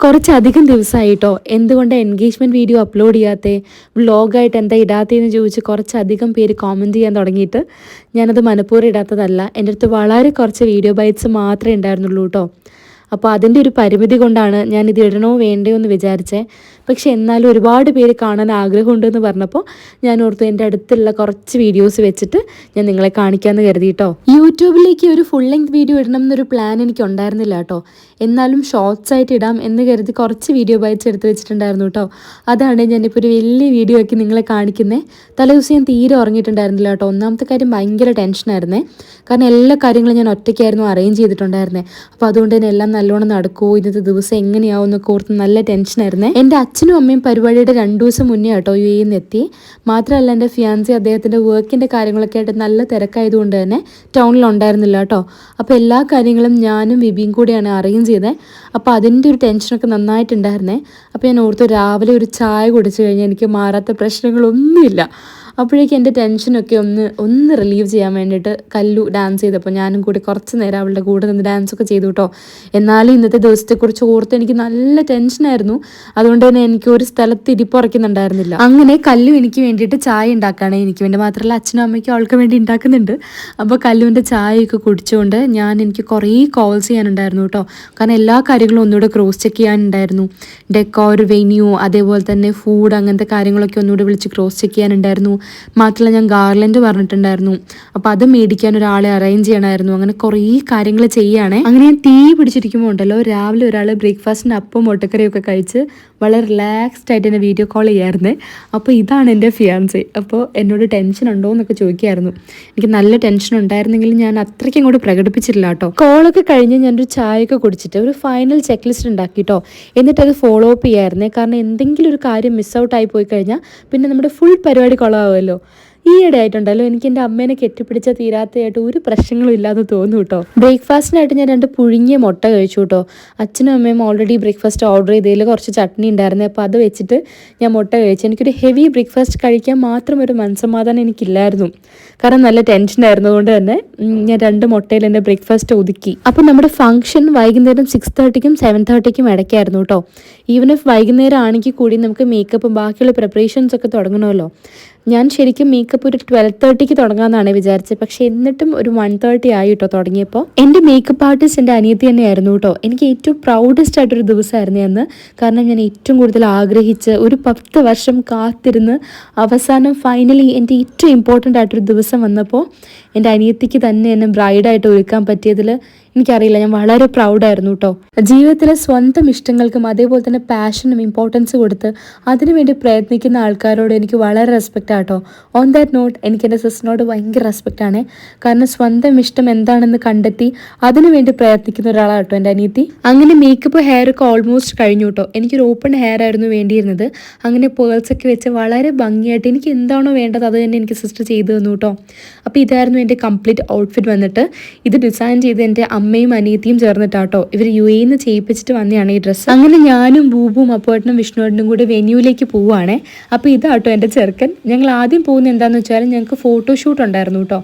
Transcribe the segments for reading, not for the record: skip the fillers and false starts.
കുറച്ചധികം ദിവസമായിട്ടോ എന്തുകൊണ്ട് engagement video upload ചെയ്യാത്തേ, വ്ളോഗായിട്ട് എന്താ ഇടാത്തതെന്ന് ചോദിച്ച് കുറച്ചധികം പേര് കോമൻറ്റ് ചെയ്യാൻ തുടങ്ങിയിട്ട് ഞാനത് മനഃപൂർവ്വം ഇടാത്തതല്ല. എൻ്റെ അടുത്ത് വളരെ കുറച്ച് വീഡിയോ ബൈറ്റ്സ് മാത്രമേ ഉണ്ടായിരുന്നുള്ളൂ കേട്ടോ. അപ്പോൾ അതിൻ്റെ ഒരു പരിമിതി കൊണ്ടാണ് ഞാനിത് ഇടണോ വേണ്ടയോ എന്ന് വിചാരിച്ചേ. പക്ഷെ എന്നാലും ഒരുപാട് പേര് കാണാൻ ആഗ്രഹമുണ്ടെന്ന് പറഞ്ഞപ്പോൾ ഞാൻ ഓർത്തു എൻ്റെ അടുത്തുള്ള കുറച്ച് വീഡിയോസ് വെച്ചിട്ട് ഞാൻ നിങ്ങളെ കാണിക്കാമെന്ന് കരുതി കേട്ടോ. യൂട്യൂബിലേക്ക് ഒരു ഫുൾ ലെങ്ത് വീഡിയോ ഇടണം എന്നൊരു പ്ലാൻ എനിക്ക് ഉണ്ടായിരുന്നില്ല കേട്ടോ. എന്നാലും ഷോർട്സ് ആയിട്ട് ഇടാം എന്ന് കരുതി കുറച്ച് വീഡിയോ ബൈറ്റ്സ് എടുത്ത് വെച്ചിട്ടുണ്ടായിരുന്നു കേട്ടോ. അതാണ് ഞാനിപ്പോൾ ഒരു വലിയ വീഡിയോ ആക്കി നിങ്ങളെ കാണിക്കുന്നത്. തലേദിവസം ഞാൻ തീരെ ഉറങ്ങിയിട്ടുണ്ടായിരുന്നില്ല കേട്ടോ. ഒന്നാമത്തെ കാര്യം ഭയങ്കര ടെൻഷനായിരുന്നേ. കാരണം എല്ലാ കാര്യങ്ങളും ഞാൻ ഒറ്റയ്ക്കായിരുന്നു അറേഞ്ച് ചെയ്തിട്ടുണ്ടായിരുന്നേ. അപ്പോൾ അതുകൊണ്ട് തന്നെ എല്ലാം നല്ലോണം നടക്കുമോ, ഇന്നത്തെ ദിവസം എങ്ങനെയാവും എന്നൊക്കെ ഓർത്ത് നല്ല ടെൻഷനായിരുന്നേ. എൻ്റെ അച്ഛനും അമ്മയും പരിപാടിയുടെ 2 ദിവസം മുന്നേ കേട്ടോ UAE എത്തി. മാത്രമല്ല എൻ്റെ ഫിയാൻസി അദ്ദേഹത്തിൻ്റെ വർക്കിൻ്റെ കാര്യങ്ങളൊക്കെ ആയിട്ട് നല്ല തിരക്കായതുകൊണ്ട് തന്നെ ടൗണിൽ ഉണ്ടായിരുന്നില്ല കേട്ടോ. അപ്പോൾ എല്ലാ കാര്യങ്ങളും ഞാനും വിബിയും കൂടിയാണ് അറേഞ്ച് ചെയ്തത്. അപ്പോൾ അതിൻ്റെ ഒരു ടെൻഷനൊക്കെ നന്നായിട്ടുണ്ടായിരുന്നേ. അപ്പോൾ ഞാൻ ഓർത്തു രാവിലെ ഒരു ചായ കുടിച്ചു കഴിഞ്ഞാൽ എനിക്ക് മാറാത്ത പ്രശ്നങ്ങളൊന്നുമില്ല. അപ്പോഴേക്കും എൻ്റെ ടെൻഷനൊക്കെ ഒന്ന് റിലീവ് ചെയ്യാൻ വേണ്ടിയിട്ട് കല്ലു ഡാൻസ് ചെയ്തപ്പോൾ ഞാനും കൂടി കുറച്ച് നേരം അവളുടെ കൂടെ നിന്ന് ഡാൻസൊക്കെ ചെയ്തു കേട്ടോ. എന്നാലും ഇന്നത്തെ ദിവസത്തെക്കുറിച്ച് ഓർത്ത് എനിക്ക് നല്ല ടെൻഷനായിരുന്നു. അതുകൊണ്ട് തന്നെ എനിക്ക് ഒരു സ്ഥലത്ത് ഇരിപ്പുറയ്ക്കുന്നുണ്ടായിരുന്നില്ല. അങ്ങനെ കല്ലു എനിക്ക് വേണ്ടിയിട്ട് ചായ ഉണ്ടാക്കുകയാണ്. എനിക്ക് വേണ്ടി മാത്രമല്ല അച്ഛനും അമ്മയ്ക്കും അവൾക്ക് വേണ്ടി ഉണ്ടാക്കുന്നുണ്ട്. അപ്പോൾ കല്ലുവിൻ്റെ ചായയൊക്കെ കുടിച്ചുകൊണ്ട് എനിക്ക് കുറേ കോൾസ് ചെയ്യാനുണ്ടായിരുന്നു കേട്ടോ. കാരണം എല്ലാ കാര്യങ്ങളും ഒന്നുകൂടെ ക്രോസ് ചെക്ക് ചെയ്യാനുണ്ടായിരുന്നു. ഡെക്കോർ, വെന്യൂ, അതേപോലെ തന്നെ ഫുഡ്, അങ്ങനത്തെ കാര്യങ്ങളൊക്കെ ഒന്നുകൂടെ വിളിച്ച് ക്രോസ് ചെക്ക് ചെയ്യാനുണ്ടായിരുന്നു. മാത്രമല്ല ഞാൻ ഗാർലൻഡ് പറഞ്ഞിട്ടുണ്ടായിരുന്നു. അപ്പോൾ അത് മേടിക്കാൻ ഒരാളെ അറേഞ്ച് ചെയ്യണമായിരുന്നു. അങ്ങനെ കുറേ കാര്യങ്ങൾ ചെയ്യുകയാണേ. അങ്ങനെ ഞാൻ തീ പിടിച്ചിരിക്കുമ്പോൾ ഉണ്ടല്ലോ, രാവിലെ ഒരാൾ ബ്രേക്ക്ഫാസ്റ്റിന് അപ്പം മുട്ടക്കറിയൊക്കെ കഴിച്ച് വളരെ റിലാക്സ്ഡ് ആയിട്ട് എന്നെ വീഡിയോ കോൾ ചെയ്യായിരുന്നേ. അപ്പോൾ ഇതാണ് എൻ്റെ ഫിയാൻസി. അപ്പോൾ എന്നോട് ടെൻഷൻ ഉണ്ടോ എന്നൊക്കെ ചോദിക്കുമായിരുന്നു. എനിക്ക് നല്ല ടെൻഷൻ ഉണ്ടായിരുന്നെങ്കിലും ഞാൻ അത്രയ്ക്ക് അങ്ങോട്ട് പ്രകടിപ്പിച്ചിട്ടില്ല കേട്ടോ. കോളൊക്കെ കഴിഞ്ഞ് ഞാനൊരു ചായയൊക്കെ കുടിച്ചിട്ട് ഒരു ഫൈനൽ ചെക്ക് ലിസ്റ്റ് ഉണ്ടാക്കി കേട്ടോ. എന്നിട്ടത് ഫോളോ അപ്പ് ചെയ്യായിരുന്നേ. കാരണം എന്തെങ്കിലും ഒരു കാര്യം മിസ് ഔട്ട് ആയി പോയി കഴിഞ്ഞാൽ പിന്നെ നമ്മുടെ ഫുൾ പരിപാടി കൊളാവുമല്ലോ. ഈയിടെ ആയിട്ടുണ്ടല്ലോ എനിക്ക് എൻ്റെ അമ്മേനെ കെട്ടിപ്പിടിച്ച തീരാത്തതായിട്ട് ഒരു പ്രശ്നങ്ങളും ഇല്ലാതെ തോന്നും കേട്ടോ. ബ്രേക്ക്ഫാസ്റ്റിനായിട്ട് ഞാൻ 2 പുഴുങ്ങിയ മുട്ട കഴിച്ചു കേട്ടോ. അച്ഛനും അമ്മയും ഓൾറെഡി ബ്രേക്ക്ഫാസ്റ്റ് ഓർഡർ ചെയ്തതിൽ കുറച്ച് ചട്നി ഉണ്ടായിരുന്നു. അപ്പോൾ അത് വെച്ചിട്ട് ഞാൻ മുട്ട കഴിച്ചു. എനിക്കൊരു ഹെവി ബ്രേക്ക്ഫാസ്റ്റ് കഴിക്കാൻ മാത്രം ഒരു മനസ്സമാധാനം എനിക്കില്ലായിരുന്നു. കാരണം നല്ല ടെൻഷനായിരുന്നു. അതുകൊണ്ട് തന്നെ ഞാൻ 2 മുട്ടയിൽ എൻ്റെ ബ്രേക്ക്ഫാസ്റ്റ് ഒതുക്കി. അപ്പോൾ നമ്മുടെ ഫംഗ്ഷൻ വൈകുന്നേരം 6:30ക്കും 7:30ക്കും ഇടയ്ക്കായിരുന്നു കേട്ടോ. ഈവൻ ഇഫ് വൈകുന്നേരം ആണെങ്കിൽ കൂടി നമുക്ക് മേക്കപ്പും ബാക്കിയുള്ള പ്രിപ്പറേഷൻസ് ഒക്കെ തുടങ്ങണമല്ലോ. ഞാൻ ശരിക്കും മേക്കപ്പ് ഒരു 12:30ക്ക് തുടങ്ങാമെന്നാണ് വിചാരിച്ചത്. പക്ഷേ എന്നിട്ടും ഒരു 1:30 ആയി കേട്ടോ തുടങ്ങിയപ്പോൾ. എൻ്റെ മേക്കപ്പ് ആർട്ടിസ്റ്റ് എൻ്റെ അനിയത്തി തന്നെയായിരുന്നു കേട്ടോ. എനിക്ക് ഏറ്റവും പ്രൗഡസ്റ്റ് ആയിട്ടൊരു ദിവസമായിരുന്നു അന്ന്. കാരണം ഞാൻ ഏറ്റവും കൂടുതൽ ആഗ്രഹിച്ച് ഒരു 10 വർഷം കാത്തിരുന്ന് അവസാനം ഫൈനലി എൻ്റെ ഏറ്റവും ഇമ്പോർട്ടൻ്റ് ആയിട്ടൊരു ദിവസം വന്നപ്പോൾ എൻ്റെ അനിയത്തിക്ക് തന്നെ എന്നെ ബ്രൈഡായിട്ട് ഒരുക്കാൻ പറ്റിയതിൽ എനിക്കറിയില്ല, ഞാൻ വളരെ പ്രൗഡായിരുന്നു കേട്ടോ. ജീവിതത്തിലെ സ്വന്തം ഇഷ്ടങ്ങൾക്കും അതേപോലെ തന്നെ പാഷനും ഇമ്പോർട്ടൻസ് കൊടുത്ത് അതിനുവേണ്ടി പ്രയത്നിക്കുന്ന ആൾക്കാരോട് എനിക്ക് വളരെ റെസ്പെക്റ്റ് ആട്ടോ. ഓൺ ദാറ്റ് നോട്ട് എനിക്ക് എൻ്റെ സിസ്റ്ററിനോട് ഭയങ്കര റെസ്പെക്റ്റ് ആണ്. കാരണം സ്വന്തം ഇഷ്ടം എന്താണെന്ന് കണ്ടെത്തി അതിനുവേണ്ടി പ്രയത്നിക്കുന്ന ഒരാളാട്ടോ എൻ്റെ അനിയത്തി. അങ്ങനെ മേക്കപ്പ്, ഹെയർ ഒക്കെ ഓൾമോസ്റ്റ് കഴിഞ്ഞു കേട്ടോ. എനിക്കൊരു ഓപ്പൺ ഹെയർ ആയിരുന്നു വേണ്ടിയിരുന്നത്. അങ്ങനെ പേൾസൊക്കെ വെച്ച് വളരെ ഭംഗിയായിട്ട് എനിക്ക് എന്താണോ വേണ്ടത് അത് തന്നെ എനിക്ക് സിസ്റ്റർ ചെയ്തു തന്നു കേട്ടോ. അപ്പോൾ ഇതായിരുന്നു എൻ്റെ കംപ്ലീറ്റ് ഔട്ട്ഫിറ്റ് വന്നിട്ട്. ഇത് ഡിസൈൻ ചെയ്ത് എൻ്റെ അമ്മയും അനിയത്തിയും ചേർന്നിട്ടാട്ടോ. ഇവർ UAE നിന്ന് ചെയ്യിപ്പിച്ചിട്ട് വന്നതാണ് ഈ ഡ്രസ്സ്. അങ്ങനെ ഞാനും ബൂബും അപ്പോട്ടനും വിഷ്ണുവേട്ടനും കൂടി വെന്യൂലേക്ക് പോവുകയാണേ. അപ്പോൾ ഇതാട്ടോ എൻ്റെ ചെറുക്കൻ. ഞങ്ങൾ ആദ്യം പോകുന്നത് എന്താണെന്ന് വെച്ചാൽ ഞങ്ങൾക്ക് ഫോട്ടോഷൂട്ട് ഉണ്ടായിരുന്നു കേട്ടോ.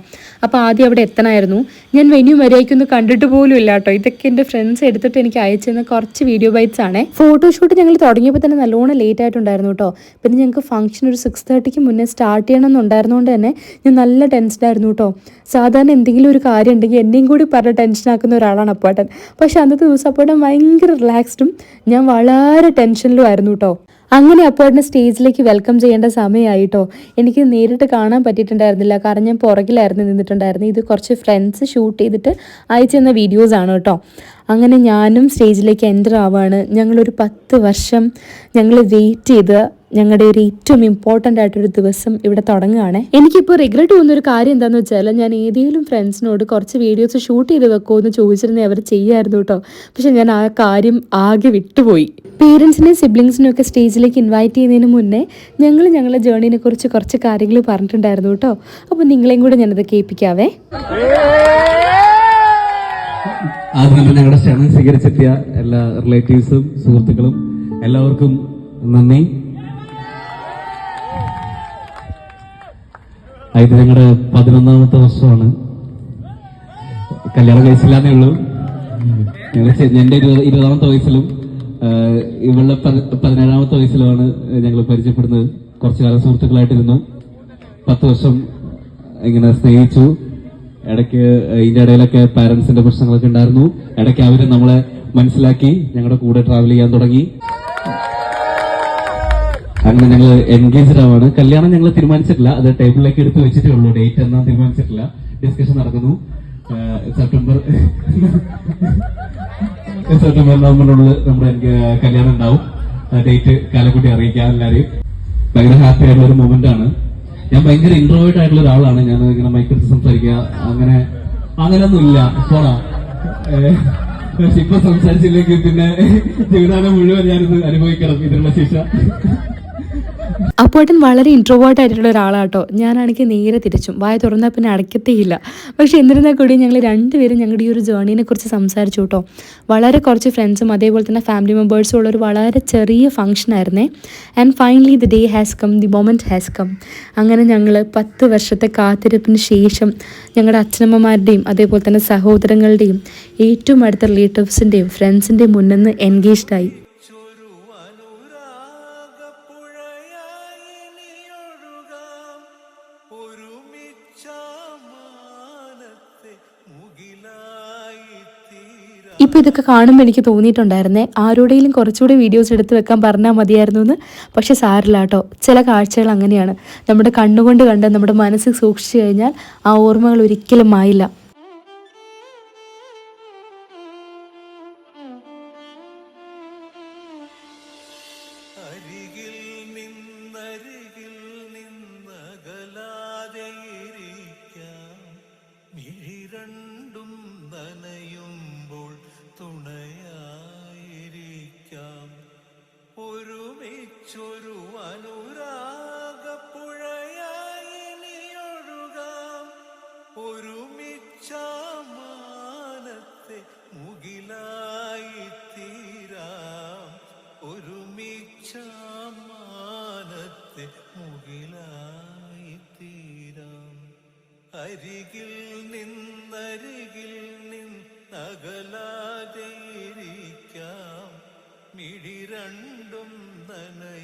അപ്പോൾ ആദ്യം അവിടെ എത്തണമായിരുന്നു. ഞാൻ വെന്യൂ മര്യാദയ്ക്കൊന്നും കണ്ടിട്ട് പോലും ഇല്ല കേട്ടോ. ഇതൊക്കെ എൻ്റെ ഫ്രണ്ട്സ് എടുത്തിട്ട് എനിക്ക് അയച്ചെന്ന കുറച്ച് വീഡിയോ ബൈറ്റ്സ് ആണേ. ഫോട്ടോഷൂട്ട് ഞങ്ങൾ തുടങ്ങിയപ്പോൾ തന്നെ നല്ലോണം ലേറ്റ് ആയിട്ടുണ്ടായിരുന്നു കേട്ടോ. പിന്നെ ഞങ്ങൾക്ക് ഫംഗ്ഷൻ ഒരു 6:30ക്ക് മുന്നേ സ്റ്റാർട്ട് ചെയ്യണമെന്നുണ്ടായിരുന്നതുകൊണ്ട് തന്നെ ഞാൻ നല്ല ടെൻഷനായിരുന്നു കേട്ടോ. സാധാരണ എന്തെങ്കിലും ഒരു കാര്യം ഉണ്ടെങ്കിൽ എന്നെയും കൂടി പറഞ്ഞ് ടെൻഷനാക്കുന്ന ഒരാളാണ് അപ്പോട്ടൻ. പക്ഷെ അന്നത്തെ ദിവസം അപ്പോട്ടൻ ഭയങ്കര റിലാക്സ്ഡും ഞാൻ വളരെ ടെൻഷനിലും ആയിരുന്നു കേട്ടോ. അങ്ങനെ അപ്പോട്ടനെ സ്റ്റേജിലേക്ക് വെൽക്കം ചെയ്യേണ്ട സമയമായിട്ടോ. എനിക്ക് നേരിട്ട് കാണാൻ പറ്റിയിട്ടുണ്ടായിരുന്നില്ല, കാരണം ഞാൻ പുറകിലായിരുന്നു നിന്നിട്ടുണ്ടായിരുന്നു. ഇത് കുറച്ച് ഫ്രണ്ട്സ് ഷൂട്ട് ചെയ്തിട്ട് അയച്ചെന്ന വീഡിയോസാണ് കേട്ടോ. അങ്ങനെ ഞാനും സ്റ്റേജിലേക്ക് എൻ്റർ ആവുകയാണ്. ഞങ്ങളൊരു 10 വർഷം ഞങ്ങൾ വെയിറ്റ് ചെയ്ത് ഞങ്ങളുടെ ഒരു ഏറ്റവും ഇമ്പോർട്ടൻ്റ് ആയിട്ടൊരു ദിവസം ഇവിടെ തുടങ്ങുകയാണ്. എനിക്കിപ്പോൾ റിഗ്രറ്റ് തോന്നുന്നൊരു കാര്യം എന്താണെന്ന് വെച്ചാൽ ഞാൻ ഏതെങ്കിലും ഫ്രണ്ട്സിനോട് കുറച്ച് വീഡിയോസ് ഷൂട്ട് ചെയ്ത് വെക്കുമോ എന്ന് ചോദിച്ചിരുന്നേ അവർ ചെയ്യായിരുന്നു കേട്ടോ. പക്ഷെ ഞാൻ ആ കാര്യം ആകെ വിട്ടുപോയി. പേരൻസിനെയും സിബ്ലിങ്സിനെയും ഒക്കെ സ്റ്റേജിലേക്ക് ഇൻവൈറ്റ് ചെയ്യുന്നതിന് മുന്നേ ഞങ്ങൾ ഞങ്ങളുടെ ജേർണിനെ കുറിച്ച് കുറച്ച് കാര്യങ്ങൾ പറഞ്ഞിട്ടുണ്ടായിരുന്നു കേട്ടോ. അപ്പോൾ നിങ്ങളെയും കൂടെ ഞാനത് കേൾപ്പിക്കാവേ. ആദ്യം തന്നെ ഞങ്ങളുടെ ക്ഷണം സ്വീകരിച്ചെത്തിയ എല്ലാ റിലേറ്റീവ്സും സുഹൃത്തുക്കളും എല്ലാവർക്കും നന്ദി. ഇത് ഞങ്ങളുടെ 11ാമത്തെ വർഷമാണ്. കല്യാണം കഴിച്ചില്ലാന്നേ ഉള്ളൂ. എൻ്റെ 20ാമത്തെ വയസ്സിലും ഇവളുടെ 17ാമത്തെ വയസ്സിലാണ് ഞങ്ങൾ പരിചയപ്പെടുന്നത്. കുറച്ചു കാലം സുഹൃത്തുക്കളായിട്ടിരുന്നു. 10 വർഷം ഇങ്ങനെ സ്നേഹിച്ചു. ഇടയ്ക്ക് ഇതിന്റെ ഇടയിലൊക്കെ പാരന്റ്സിന്റെ പ്രശ്നങ്ങളൊക്കെ ഉണ്ടായിരുന്നു. ഇടയ്ക്ക് അവര് നമ്മളെ മനസ്സിലാക്കി ഞങ്ങളുടെ കൂടെ ട്രാവൽ ചെയ്യാൻ തുടങ്ങി. അങ്ങനെ ഞങ്ങൾ എൻഗേജ്ഡ് ആവാണ്. കല്യാണം ഞങ്ങൾ തീരുമാനിച്ചിട്ടില്ല, അത് ടേബിളിലേക്ക് എടുത്ത് വെച്ചിട്ടേ ഉള്ളൂ. ഡേറ്റ് എന്നാ തീരുമാനിച്ചിട്ടില്ല. ഡിസ്കഷൻ നടക്കുന്നു. സെപ്റ്റംബർ നവംബറിനുള്ളിൽ നമ്മുടെ കല്യാണം ഉണ്ടാവും. ഡേറ്റ് കാലക്കുട്ടി അറിയിക്കാം എല്ലാവരെയും. ഭയങ്കര ഹാപ്പി ആയിട്ടുള്ള ഒരു മൊമെന്റ് ആണ്. ഞാൻ ഭയങ്കര ഇൻട്രോവേർട്ട് ആയിട്ടുള്ള ഒരാളാണ്. ഞാൻ ഇങ്ങനെ മൈക്കെടുത്ത് സംസാരിക്കുക അങ്ങനെയൊന്നും ഇല്ല. പോടാ. പക്ഷെ ഇപ്പൊ സംസാരിച്ചില്ലെങ്കിൽ പിന്നെ ജീവിതകാലം മുഴുവൻ ഞാനിത് അനുഭവിക്കണം ഇതിനുള്ള ശിക്ഷ. അപ്പോട്ടൻ വളരെ ഇൻട്രോവേർട്ട് ആയിട്ടുള്ള ഒരാളാട്ടോ. ഞാനാണെങ്കിൽ നേരെ തിരിച്ചും വായ തുറന്നാൽ പിന്നെ അടയ്ക്കത്തേയില്ല. പക്ഷെ എന്നിരുന്നാൽ കൂടി ഞങ്ങൾ രണ്ടുപേരും ഞങ്ങളുടെ ഈ ഒരു ജേർണീനെ കുറിച്ച് സംസാരിച്ചു കേട്ടോ. വളരെ കുറച്ച് ഫ്രണ്ട്സും അതേപോലെ തന്നെ ഫാമിലി മെമ്പേഴ്സും ഉള്ള ഒരു വളരെ ചെറിയ ഫംഗ്ഷൻ ആയിരുന്നേ. And finally the day has come, the moment has come. അങ്ങനെ ഞങ്ങൾ 10 വർഷത്തെ കാത്തിരിപ്പിന് ശേഷം ഞങ്ങളുടെ അച്ഛനമ്മമാരുടെയും അതേപോലെ തന്നെ സഹോദരങ്ങളുടെയും ഏറ്റവും അടുത്ത റിലേറ്റീവ്സിൻ്റെയും ഫ്രണ്ട്സിൻ്റെയും മുന്നിൽ നിന്ന് എൻഗേജ്ഡായി. ഇപ്പോൾ ഇതൊക്കെ കാണുമ്പോൾ എനിക്ക് തോന്നിയിട്ടുണ്ടായിരുന്നേ ആരോടെങ്കിലും കുറച്ചുകൂടി വീഡിയോസ് എടുത്ത് വെക്കാൻ പറഞ്ഞാൽ മതിയായിരുന്നു എന്ന്. പക്ഷെ സാരില്ല കേട്ടോ. ചില കാഴ്ചകൾ അങ്ങനെയാണ്. നമ്മുടെ കണ്ണുകൊണ്ട് കണ്ട് നമ്മുടെ മനസ്സിൽ സൂക്ഷിച്ചു കഴിഞ്ഞാൽ ആ ഓർമ്മകൾ ഒരിക്കലും മായില്ല. ഒരുമിച്ചൊരു അനുരാഗപ്പുഴയായി നീയൊഴുകാം. ഒരുമിച്ച മാനത്തെ മുകിലായി തീരാം. ഒരുമിച്ച മാനത്തെ മുകിലായി തീരാം. അരികിൽ നിന്നകലാതെ ഇരിക്കാം. മിഴി രണ്ടും നനയും.